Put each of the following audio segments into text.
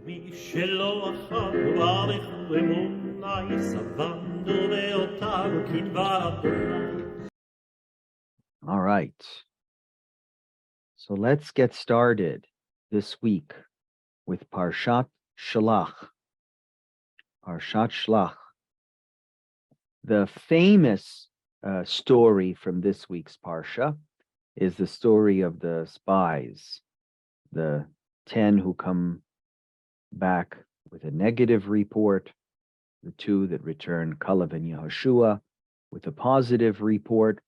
משלוח וברך אמוני סבנדו ואותיו כדבר אדוני. All right. So let's get started this week with Parashat Shelah. Parashat Shelah. The famous story from this week's Parsha is the story of the spies, the 10 who come back with a negative report, the 2 that return Kalev and Yehoshua with a positive report,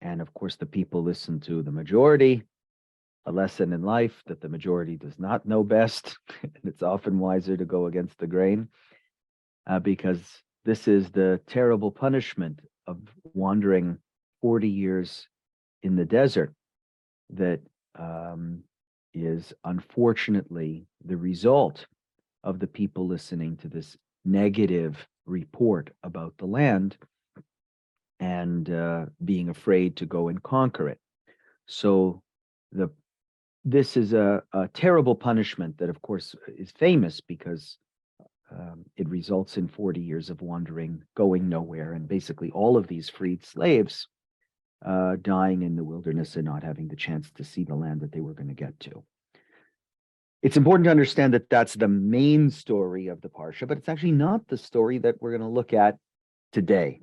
and of course the people listen to the majority, a lesson in life that the majority does not know best, and it's often wiser to go against the grain, because this is the terrible punishment of wandering 40 years in the desert that is unfortunately the result of the people listening to this negative report about the land and being afraid to go and conquer it. So this is a terrible punishment that, of course, is famous because it results in 40 years of wandering, going nowhere, and basically all of these freed slaves dying in the wilderness and not having the chance to see the land that they were going to get to. It's important to understand that that's the main story of the Parsha, but it's actually not the story that we're going to look at today.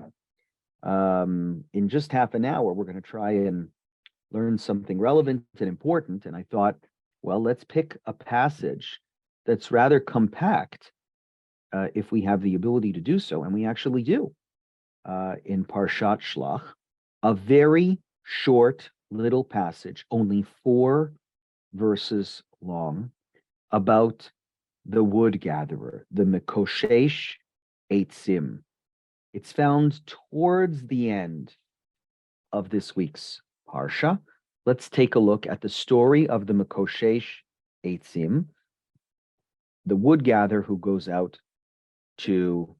In just half an hour, we're going to try and learn something relevant and important, and I thought, well, let's pick a passage that's rather compact if we have the ability to do so, and we actually do in Parashat Shelah. A very short little passage, only 4 verses long, about the wood gatherer, the Mekoshesh Eitzim. It's found towards the end of this week's Parsha. Let's take a look at the story of the Mekoshesh Eitzim, the wood gatherer who goes out to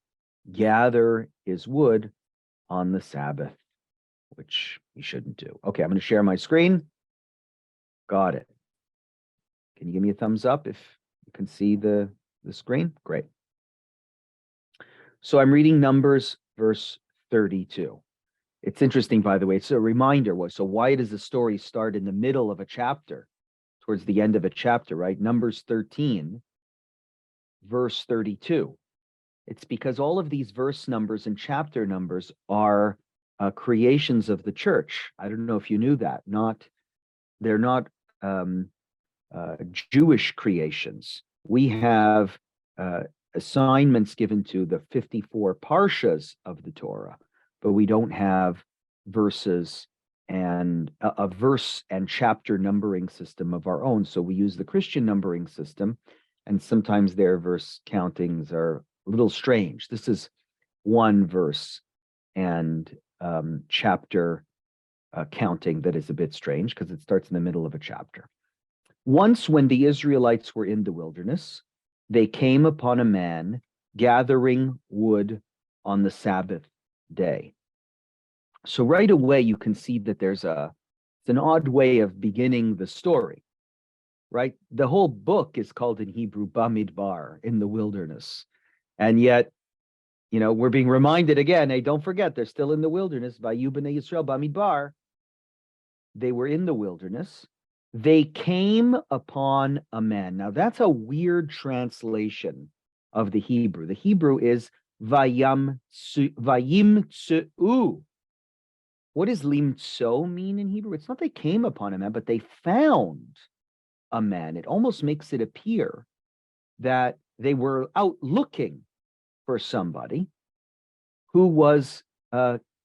gather his wood on the Sabbath, which we shouldn't do. Okay, I'm going to share my screen. Got it. Can you give me a thumbs up if you can see the screen? Great. So I'm reading Numbers verse 32. It's interesting, by the way. It's a reminder. So why does the story start in the middle of a chapter, towards the end of a chapter, right? Numbers 13, verse 32. It's because all of these verse numbers and chapter numbers are creations of the church. I don't know if you knew that. They're not Jewish creations. We have assignments given to the 54 parshas of the Torah, but we don't have verses and a verse and chapter numbering system of our own. So we use the Christian numbering system, and sometimes their verse countings are a little strange. This is one verse and chapter counting that is a bit strange because it starts in the middle of a chapter. Once when the Israelites were in the wilderness, they came upon a man gathering wood on the Sabbath day. So right away you can see that it's an odd way of beginning the story, right? The whole book is called in Hebrew Bamidbar, in the wilderness. And yet, we're being reminded again, hey, don't forget, they're still in the wilderness. Vayu b'nei Yisrael Bamidbar. They were in the wilderness. They came upon a man. Now, that's a weird translation of the Hebrew. The Hebrew is vayim tsu'u. What does limtso mean in Hebrew? It's not they came upon a man, but they found a man. It almost makes it appear that they were out looking for somebody who was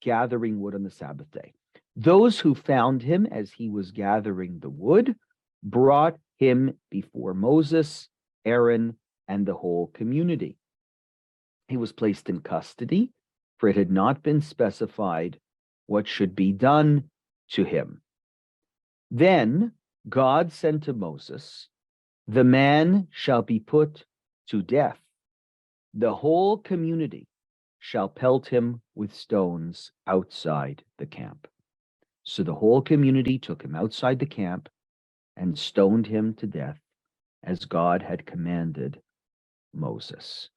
gathering wood on the Sabbath day. Those who found him as he was gathering the wood brought him before Moses, Aaron, and the whole community. He was placed in custody, for it had not been specified what should be done to him. Then God said to Moses, "The man shall be put to death. The whole community shall pelt him with stones outside the camp." So the whole community took him outside the camp and stoned him to death. as God had commanded Moses.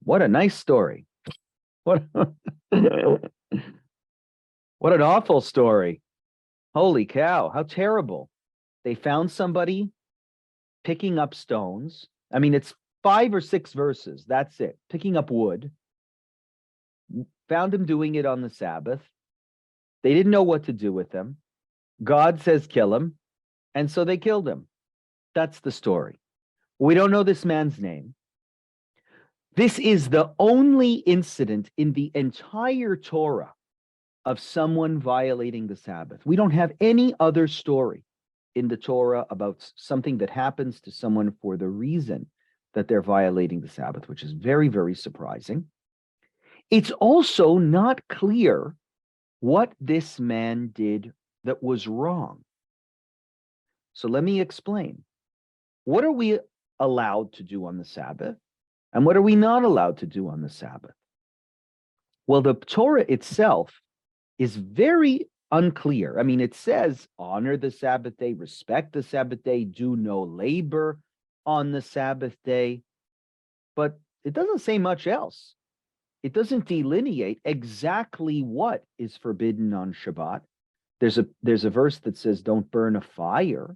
What a nice story. What, what an awful story. Holy cow, how terrible. They found somebody picking up stones. I mean, it's 5 or 6 verses. That's it. Picking up wood. Found him doing it on the Sabbath. They didn't know what to do with him. God says kill him. And so they killed him. That's the story. We don't know this man's name. This is the only incident in the entire Torah of someone violating the Sabbath. We don't have any other story in the Torah about something that happens to someone for the reason that they're violating the Sabbath, which is very, very surprising. It's also not clear what this man did that was wrong. So let me explain. What are we allowed to do on the Sabbath? And what are we not allowed to do on the Sabbath? Well, the Torah itself is very unclear. I mean, it says, honor the Sabbath day, respect the Sabbath day, do no labor on the Sabbath day. But it doesn't say much else. It doesn't delineate exactly what is forbidden on Shabbat. There's a verse that says, don't burn a fire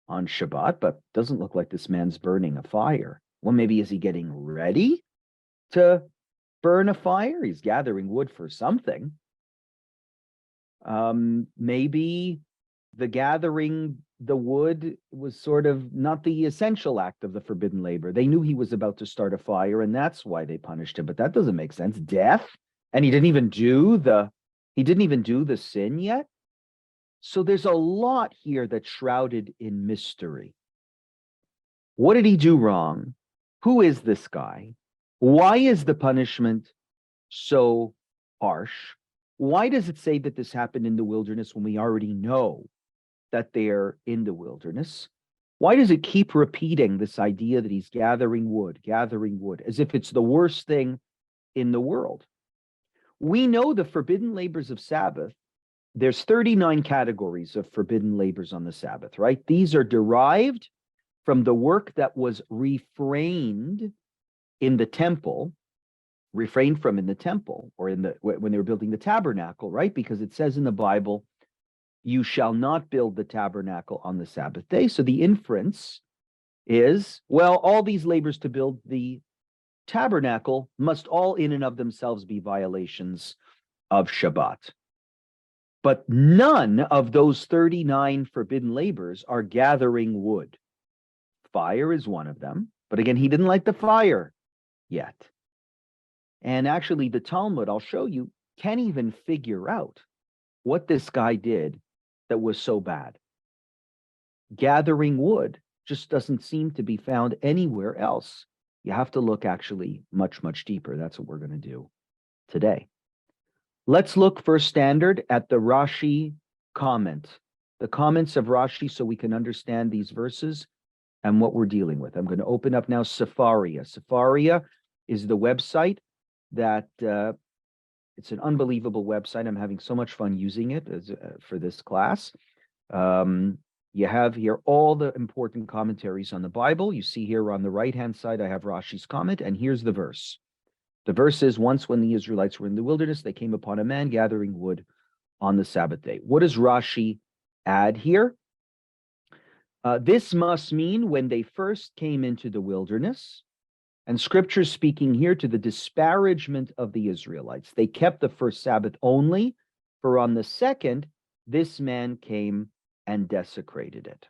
on Shabbat, but doesn't look like this man's burning a fire. Well, maybe is he getting ready to burn a fire? He's gathering wood for something. Maybe the gathering the wood was sort of not the essential act of the forbidden labor. They knew he was about to start a fire, and that's why they punished him. But that doesn't make sense. Death, and he didn't even do the sin yet. So there's a lot here that's shrouded in mystery. What did he do wrong? Who is this guy? Why is the punishment so harsh? Why does it say that this happened in the wilderness when we already know that they're in the wilderness? Why does it keep repeating this idea that he's gathering wood, as if it's the worst thing in the world? We know the forbidden labors of Sabbath. There's 39 categories of forbidden labors on the Sabbath, right? These are derived from the work that was refrained in the temple, or when they were building the tabernacle, right? Because it says in the Bible, you shall not build the tabernacle on the Sabbath day. So the inference is, well, all these labors to build the tabernacle must all in and of themselves be violations of Shabbat. But none of those 39 forbidden labors are gathering wood. Fire is one of them. But again, he didn't light the fire yet. And actually, the Talmud, I'll show you, can't even figure out what this guy did that was so bad. Gathering wood just doesn't seem to be found anywhere else. You have to look actually much, much deeper. That's what we're going to do today. Let's look for standard at the Rashi comment, the comments of Rashi, so we can understand these verses and what we're dealing with. I'm going to open up now Sefaria. Sefaria is the website that it's an unbelievable website. I'm having so much fun using it for this class. You have here all the important commentaries on the Bible. You see here on the right-hand side, I have Rashi's comment, and here's the verse. The verse is, once when the Israelites were in the wilderness, they came upon a man gathering wood on the Sabbath day. What does Rashi add here? This must mean when they first came into the wilderness, and Scripture speaking here to the disparagement of the Israelites. They kept the first Sabbath only, for on the second, this man came and desecrated it.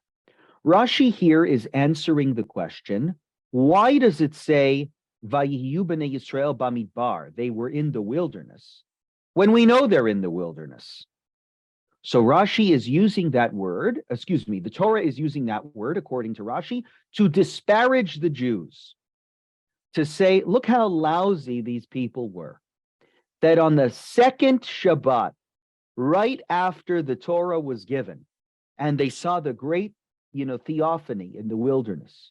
Rashi here is answering the question, why does it say, Vayiyu b'nei Yisrael bamidbar, they were in the wilderness, when we know they're in the wilderness? So Rashi is using that word, the Torah is using that word, according to Rashi, to disparage the Jews, to say, look how lousy these people were, that on the second Shabbat, right after the Torah was given, and they saw the great, theophany in the wilderness,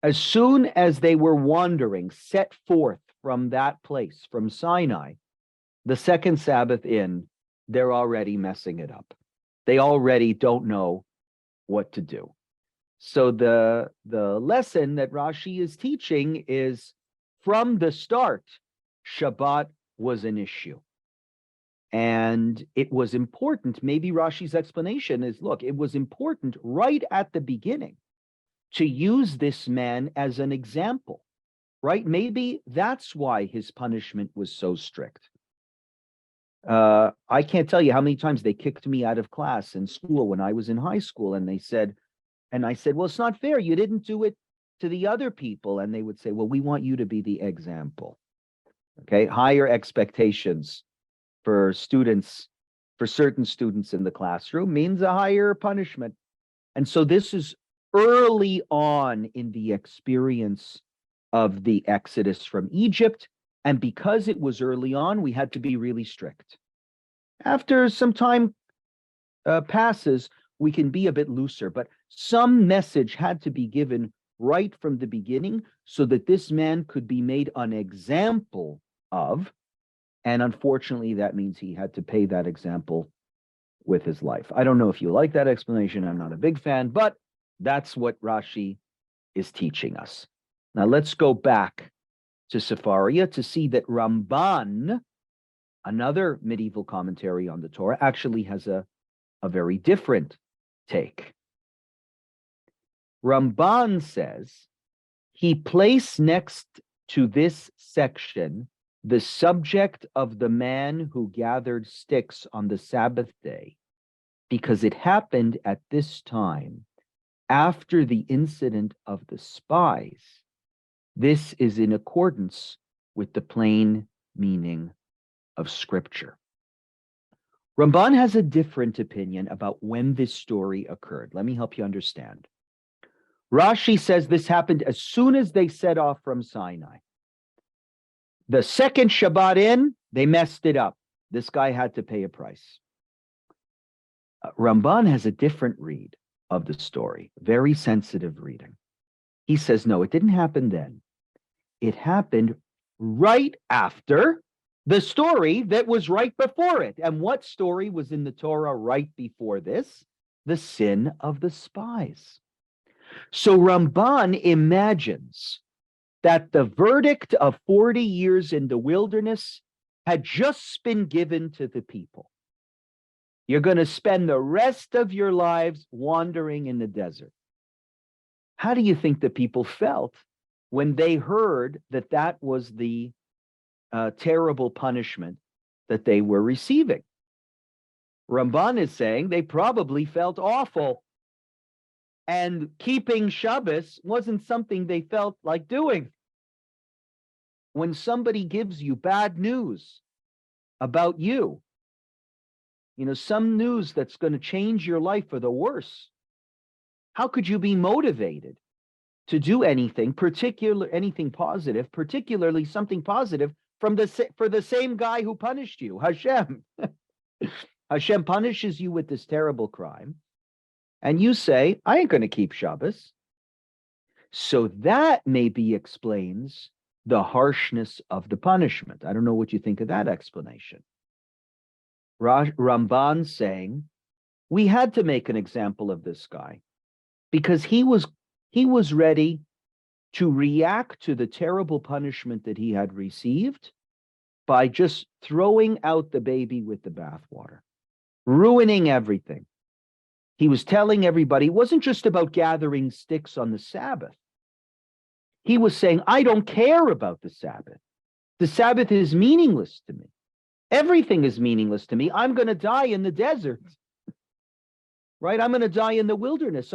as soon as they were wandering, set forth from that place, from Sinai, the second Sabbath in, they're already messing it up. They already don't know what to do. So the lesson that Rashi is teaching is from the start, Shabbat was an issue. And it was important. Maybe Rashi's explanation is, look, it was important right at the beginning to use this man as an example, right? Maybe that's why his punishment was so strict. I can't tell you how many times they kicked me out of class in school when I was in high school, and I said, well, it's not fair. You didn't do it to the other people. And they would say, well, we want you to be the example. Okay, higher expectations for students, for certain students in the classroom means a higher punishment. And so this is early on in the experience of the Exodus from Egypt. And because it was early on, we had to be really strict. After some time passes, we can be a bit looser, but some message had to be given right from the beginning so that this man could be made an example of. And unfortunately, that means he had to pay that example with his life. I don't know if you like that explanation. I'm not a big fan, but that's what Rashi is teaching us. Now let's go back to Sefaria to see that Ramban, another medieval commentary on the Torah, actually has a very different take. Ramban says he placed next to this section the subject of the man who gathered sticks on the Sabbath day, because it happened at this time after the incident of the spies. This is in accordance with the plain meaning of Scripture. Ramban has a different opinion about when this story occurred. Let me help you understand. Rashi says this happened as soon as they set off from Sinai. The second Shabbat in, they messed it up. This guy had to pay a price. Ramban has a different read of the story, very sensitive reading. He says, no, it didn't happen then. It happened right after the story that was right before it. And what story was in the Torah right before this? The sin of the spies. So Ramban imagines that the verdict of 40 years in the wilderness had just been given to the people. You're going to spend the rest of your lives wandering in the desert. How do you think the people felt when they heard that that was the terrible punishment that they were receiving? Ramban is saying they probably felt awful. And keeping Shabbos wasn't something they felt like doing. When somebody gives you bad news about you, some news that's going to change your life for the worse, how could you be motivated to do anything, anything positive, particularly something positive for the same guy who punished you, Hashem? Hashem punishes you with this terrible crime, and you say, I ain't going to keep Shabbos. So that maybe explains the harshness of the punishment. I don't know what you think of that explanation. Ramban saying, we had to make an example of this guy because he was ready to react to the terrible punishment that he had received by just throwing out the baby with the bathwater, ruining everything. He was telling everybody it wasn't just about gathering sticks on the Sabbath. He was saying, I don't care about the Sabbath. The Sabbath is meaningless to me. Everything is meaningless to me. I'm going to die in the desert, right? I'm going to die in the wilderness.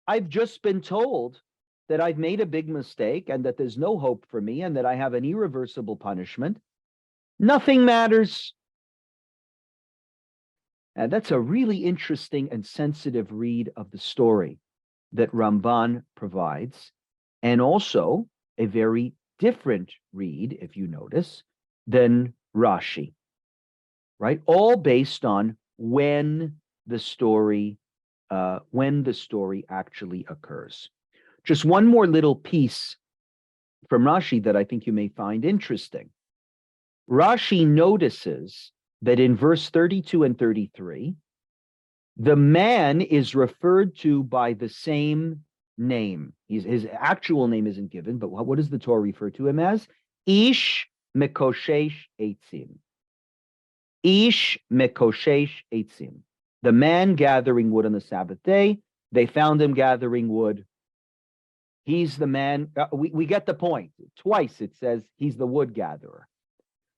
I've just been told that I've made a big mistake and that there's no hope for me and that I have an irreversible punishment. Nothing matters. And that's a really interesting and sensitive read of the story that Ramban provides, and also a very different read, if you notice, than Rashi, right? All based on when the story actually occurs. Just one more little piece from Rashi that I think you may find interesting. Rashi notices that in verse 32 and 33, The man is referred to by the same name. His actual name isn't given, but what does the Torah refer to him as? Ish mekoshesh eitzim. Ish mekoshesh eitzim. The man gathering wood on the Sabbath day. They found him gathering wood. He's the man. We get the point. Twice it says he's the wood gatherer.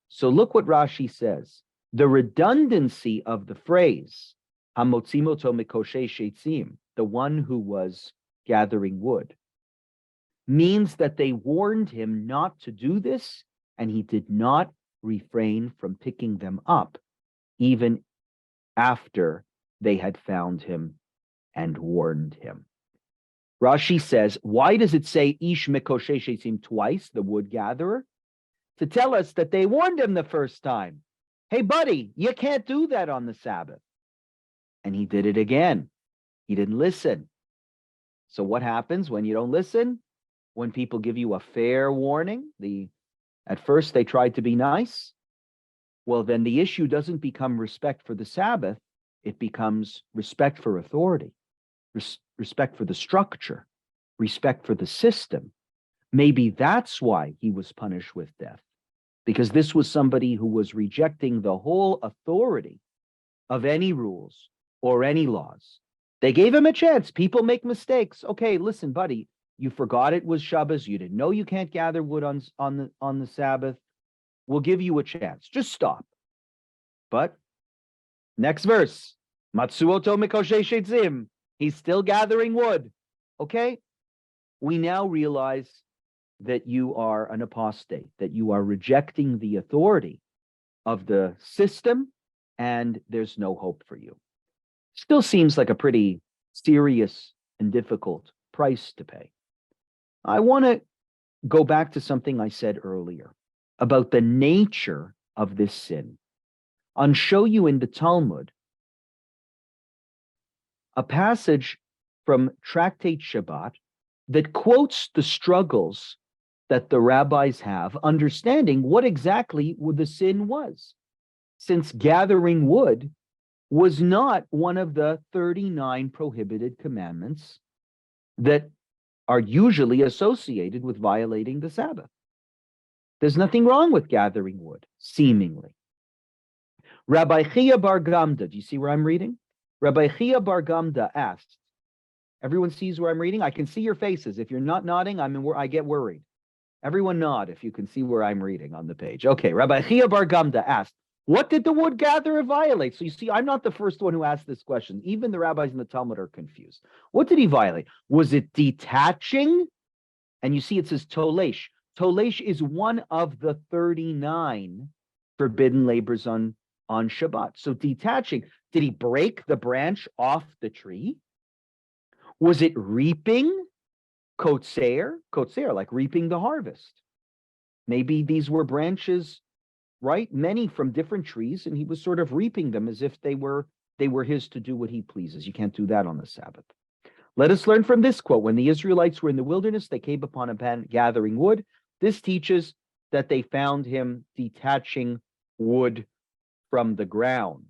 So look what Rashi says. The redundancy of the phrase, hamotzimoto mikoshesh eitzim, the one who was gathering wood, means that they warned him not to do this, and he did not refrain from picking them up, even after they had found him and warned him. Rashi says, why does it say Ish Mikoshesh Eitzim twice, the wood gatherer? To tell us that they warned him the first time. Hey, buddy, you can't do that on the Sabbath. And he did it again. He didn't listen. So what happens when you don't listen? When people give you a fair warning, at first they tried to be nice. Well, then the issue doesn't become respect for the Sabbath. It becomes respect for authority, respect for the structure, respect for the system. Maybe that's why he was punished with death, because this was somebody who was rejecting the whole authority of any rules or any laws. They gave him a chance. People make mistakes. Okay, listen, buddy, you forgot it was Shabbos. You didn't know you can't gather wood on the Sabbath. We'll give you a chance. Just stop. But next verse, Matsuoto mikoshesh eitzim. He's still gathering wood. Okay? We now realize that you are an apostate, that you are rejecting the authority of the system, and there's no hope for you. Still seems like a pretty serious and difficult price to pay. I want to go back to something I said earlier about the nature of this sin. I'll show you in the Talmud a passage from Tractate Shabbat that quotes the struggles that the rabbis have understanding what exactly the sin was, since gathering wood was not one of the 39 prohibited commandments that are usually associated with violating the Sabbath. There's nothing wrong with gathering wood, seemingly. Rabbi Chia bar Gamda, do you see where I'm reading? Rabbi Chia bar Gamda asked, everyone sees where I'm reading? I can see your faces. If you're not nodding, I get worried. Everyone nod if you can see where I'm reading on the page. Okay, Rabbi Chia bar Gamda asked, what did the wood gatherer violate? So you see, I'm not the first one who asked this question. Even the rabbis in the Talmud are confused. What did he violate? Was it detaching? And you see it says tolesh. Tolesh is one of the 39 forbidden labors on Shabbat. So detaching, did he break the branch off the tree? Was it reaping? Kotzer, like reaping the harvest. Maybe these were branches, right? Many from different trees, and he was sort of reaping them as if they were his to do what he pleases. You can't do that on the Sabbath. Let us learn from this quote. When the Israelites were in the wilderness, they came upon a man gathering wood. This teaches that they found him detaching wood from the ground.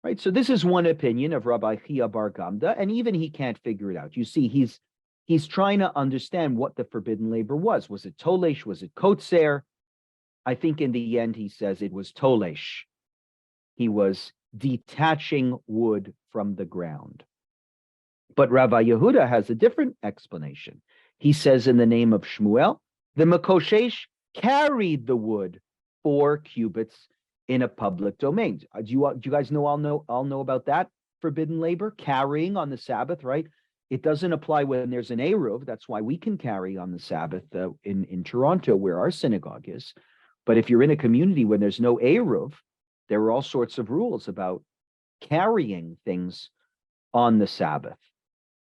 Right? So this is one opinion of Rabbi Chia bar Gamda, and even he can't figure it out. You see, he's trying to understand what the forbidden labor was. Was it tolesh? Was it kotzer? I think in the end he says it was tolesh. He was detaching wood from the ground. But Rabbi Yehuda has a different explanation. He says in the name of Shmuel, the Makoshesh carried the wood 4 cubits in a public domain. Do you guys know? I'll know about that forbidden labor, carrying on the Sabbath, right? It doesn't apply when there's an Eruv. That's why we can carry on the Sabbath in Toronto, where our synagogue is. But if you're in a community when there's no Eruv, there are all sorts of rules about carrying things on the Sabbath.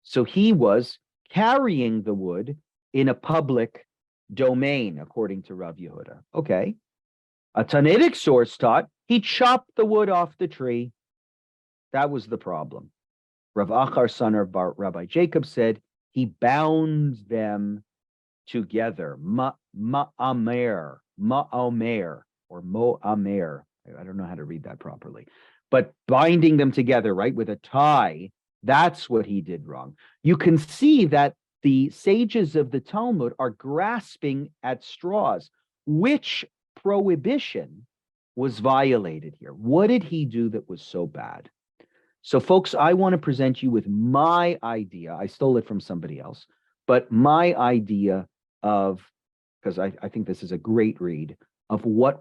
So he was carrying the wood in a public domain, according to Rav Yehuda. Okay. A Tannaitic source taught he chopped the wood off the tree. That was the problem. Rav Achar, son of Rabbi Jacob, said he bound them together. Ma'amer, or mo'amer. I don't know how to read that properly. But binding them together, right, with a tie, that's what he did wrong. You can see that the sages of the Talmud are grasping at straws. Which prohibition was violated here? What did he do that was so bad? So, folks, I want to present you with my idea. I stole it from somebody else, but my idea of, because I think this is a great read, of what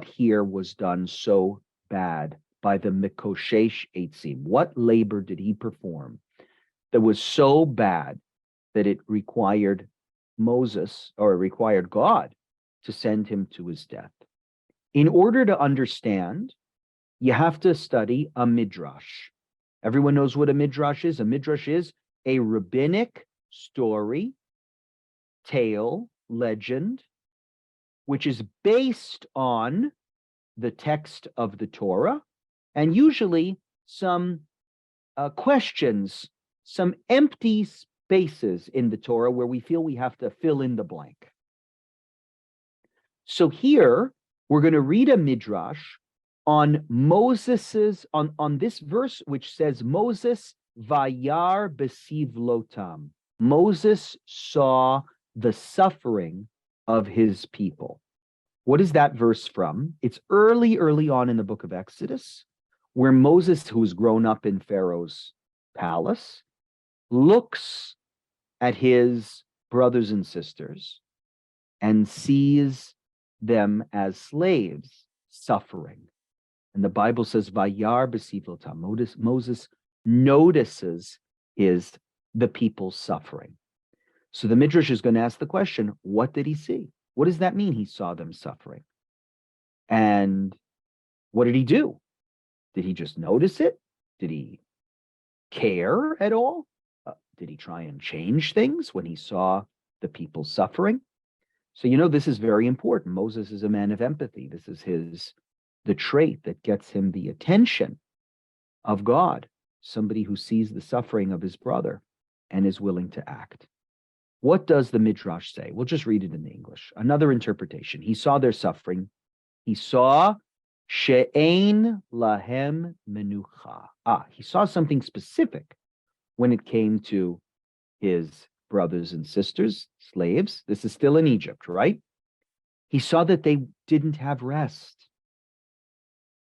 here was done so bad by the Mikoshesh Eitzim. What labor did he perform that was so bad that it required Moses, or it required God, to send him to his death? In order to understand, you have to study a midrash. Everyone knows what a midrash is. A midrash is a rabbinic story, tale, legend, which is based on the text of the Torah, and usually some questions, some empty spaces in the Torah where we feel we have to fill in the blank. So here, we're going to read a midrash on Moses's, on this verse, which says, Moses vayar besivlotam. Moses saw the suffering of his people. What is that verse from? It's early on in the book of Exodus, where Moses, who's grown up in Pharaoh's palace, looks at his brothers and sisters and sees them as slaves suffering. And the Bible says, Vayar besivlotam. Moses notices the people's suffering. So the Midrash is going to ask the question, what did he see? What does that mean, he saw them suffering? And what did he do? Did he just notice it? Did he care at all? Did he try and change things when he saw the people suffering? So, this is very important. Moses is a man of empathy. This is the trait that gets him the attention of God, somebody who sees the suffering of his brother and is willing to act. What does the Midrash say? We'll just read it in the English. Another interpretation. He saw their suffering. He saw she'ein lahem menucha. He saw something specific when it came to his brothers and sisters, slaves. This is still in Egypt, right? He saw that they didn't have rest.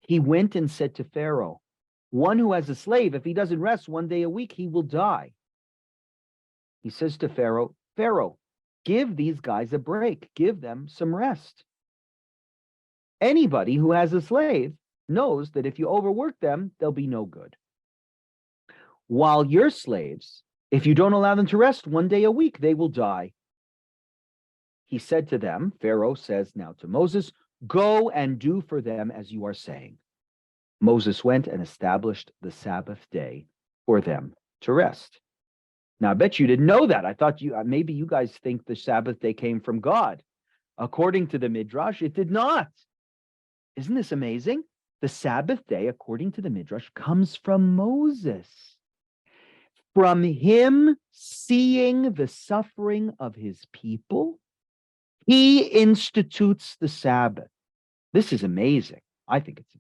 He went and said to Pharaoh, one who has a slave, if he doesn't rest one day a week, he will die. He says to Pharaoh, Pharaoh, give these guys a break. Give them some rest. Anybody who has a slave knows that if you overwork them, they'll be no good. While your slaves, if you don't allow them to rest one day a week, they will die. He said to them, Pharaoh says now to Moses, go and do for them as you are saying. Moses went and established the Sabbath day for them to rest. Now, I bet you didn't know that. I thought maybe you guys think the Sabbath day came from God. According to the Midrash, it did not. Isn't this amazing? The Sabbath day, according to the Midrash, comes from Moses. From him seeing the suffering of his people, he institutes the Sabbath. This is amazing. I think it's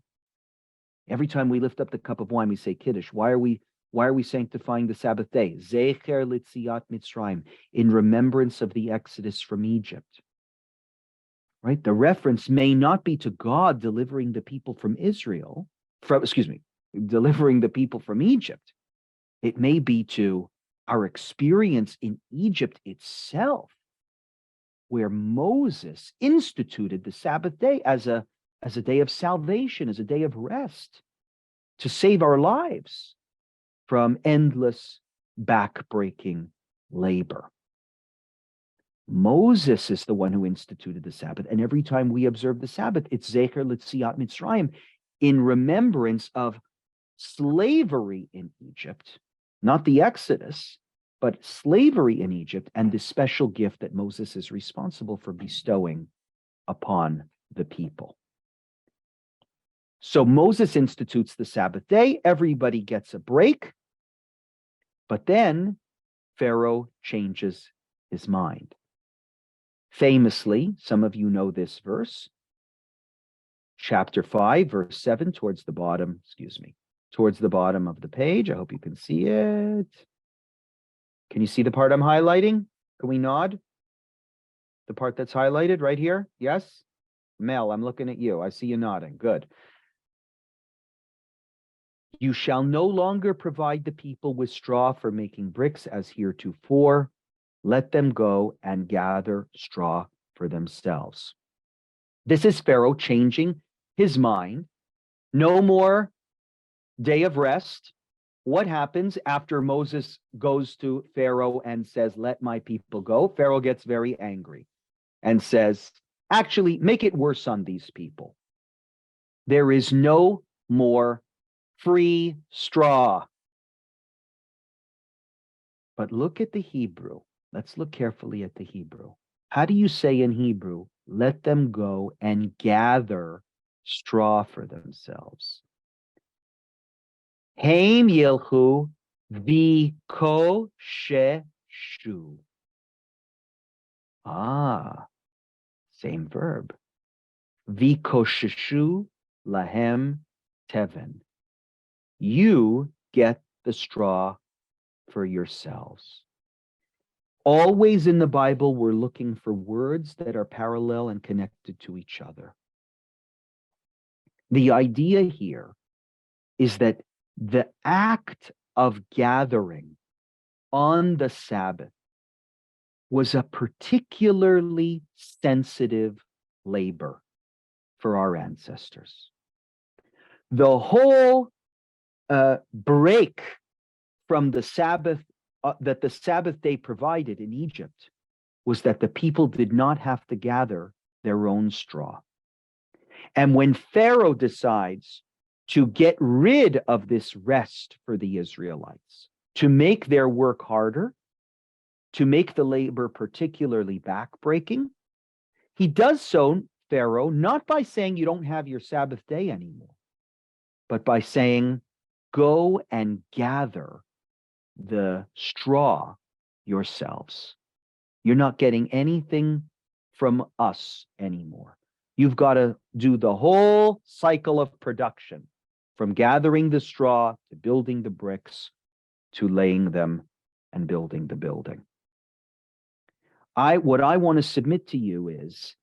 every time we lift up the cup of wine, we say Kiddush. Why are we sanctifying the Sabbath day? Zecher litziat Mitzrayim, in remembrance of the Exodus from Egypt. Right? The reference may not be to God delivering the people from delivering the people from Egypt. It may be to our experience in Egypt itself, where Moses instituted the Sabbath day as a day of salvation, as a day of rest, to save our lives from endless, back-breaking labor. Moses is the one who instituted the Sabbath, and every time we observe the Sabbath, it's Zecher Litziat Mitzrayim, in remembrance of slavery in Egypt, not the Exodus, but slavery in Egypt, and the special gift that Moses is responsible for bestowing upon the people. So Moses institutes the Sabbath day, everybody gets a break, but then Pharaoh changes his mind. Famously, some of you know this verse, chapter 5, verse 7, towards the bottom of the page. I hope you can see it. Can you see the part I'm highlighting? Can we nod? The part that's highlighted right here? Yes? Mel, I'm looking at you. I see you nodding. Good. You shall no longer provide the people with straw for making bricks as heretofore. Let them go and gather straw for themselves. This is Pharaoh changing his mind. No more day of rest. What happens after Moses goes to Pharaoh and says, let my people go? Pharaoh gets very angry and says, actually, make it worse on these people. There is no more free straw. But look at the Hebrew. Let's look carefully at the Hebrew. How do you say in Hebrew, let them go and gather straw for themselves? Heim yilchu v'kosheshu. Same verb. V'kosheshu lahem teven. You get the straw for yourselves. Always in the Bible, we're looking for words that are parallel and connected to each other. The idea here is that the act of gathering on the Sabbath was a particularly sensitive labor for our ancestors. The whole break from the Sabbath that the Sabbath day provided in Egypt was that the people did not have to gather their own straw. And when Pharaoh decides to get rid of this rest for the Israelites, to make their work harder, to make the labor particularly backbreaking, he does so, Pharaoh, not by saying you don't have your Sabbath day anymore, but by saying, go and gather the straw yourselves. You're not getting anything from us anymore. You've got to do the whole cycle of production, from gathering the straw to building the bricks to laying them and building the building. What I want to submit to you is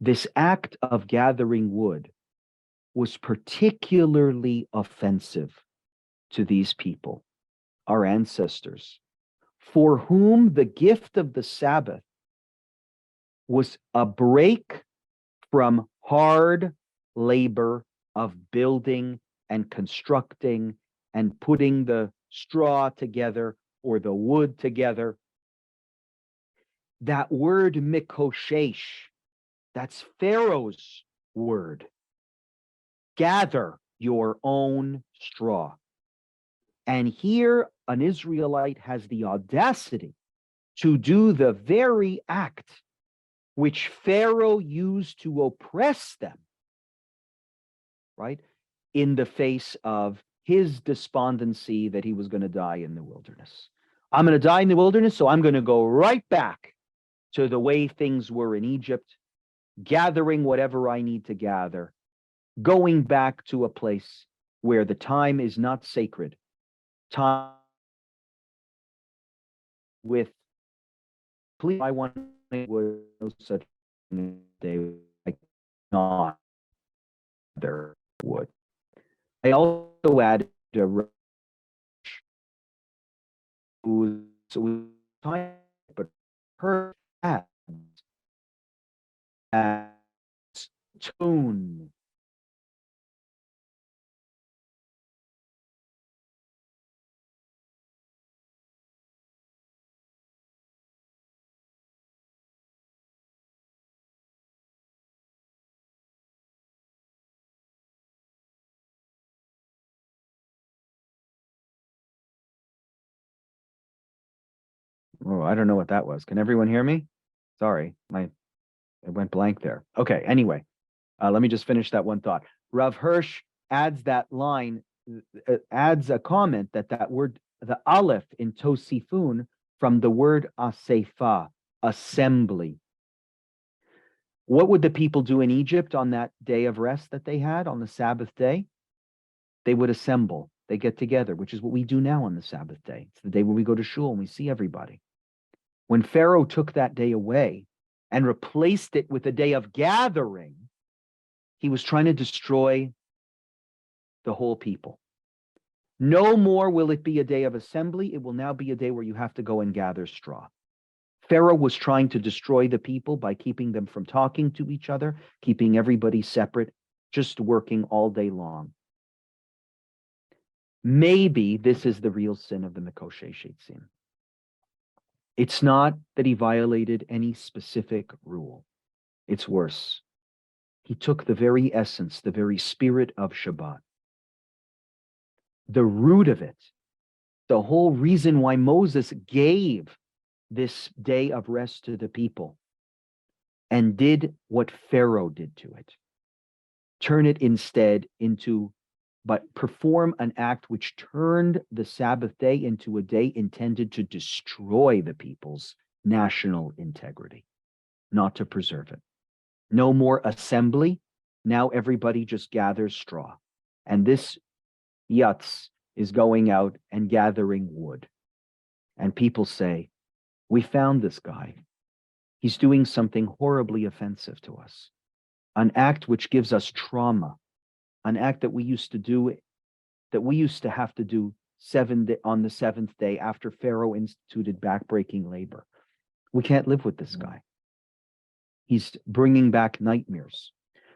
this act of gathering wood was particularly offensive to these people, our ancestors, for whom the gift of the Sabbath was a break from hard labor of building and constructing and putting the straw together or the wood together. That word mikoshesh, that's Pharaoh's word. Gather your own straw. And here an Israelite has the audacity to do the very act which Pharaoh used to oppress them, right? In the face of his despondency that he was going to die in the wilderness. I'm going to die in the wilderness, so I'm going to go right back to the way things were in Egypt, gathering whatever I need to gather, going back to a place where the time is not sacred. Time with, please, I want no such day, like not there would. I also added a who's time, but her as tune. Oh, I don't know what that was. Can everyone hear me? Sorry, it went blank there. Okay, anyway, let me just finish that one thought. Rav Hirsch adds that line, adds a comment that word, the aleph in Tosifun, from the word asefa, assembly. What would the people do in Egypt on that day of rest that they had on the Sabbath day? They would assemble. They get together, which is what we do now on the Sabbath day. It's the day when we go to shul and we see everybody. When Pharaoh took that day away and replaced it with a day of gathering, he was trying to destroy the whole people. No more will it be a day of assembly. It will now be a day where you have to go and gather straw. Pharaoh was trying to destroy the people by keeping them from talking to each other, keeping everybody separate, just working all day long. Maybe this is the real sin of the Mikoshe Sheitzim. It's not that he violated any specific rule. It's worse. He took the very essence, the very spirit of Shabbat. The root of it, the whole reason why Moses gave this day of rest to the people and did what Pharaoh did to it. Turn it instead into, but perform an act which turned the Sabbath day into a day intended to destroy the people's national integrity, not to preserve it. No more assembly. Now everybody just gathers straw. And this yatz is going out and gathering wood. And people say, we found this guy. He's doing something horribly offensive to us. An act which gives us trauma. An act that we used to do, that we used to have to do on the seventh day after Pharaoh instituted backbreaking labor. We can't live with this guy. He's bringing back nightmares.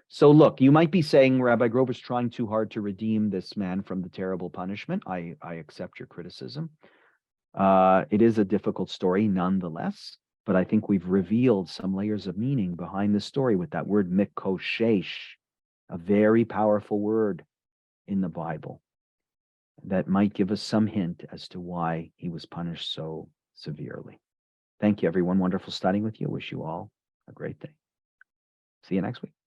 So look, you might be saying Rabbi Grover's trying too hard to redeem this man from the terrible punishment. I accept your criticism. It is a difficult story nonetheless, but I think we've revealed some layers of meaning behind the story with that word mikoshesh, a very powerful word in the Bible that might give us some hint as to why he was punished so severely. Thank you, everyone. Wonderful studying with you. Wish you all a great day. See you next week.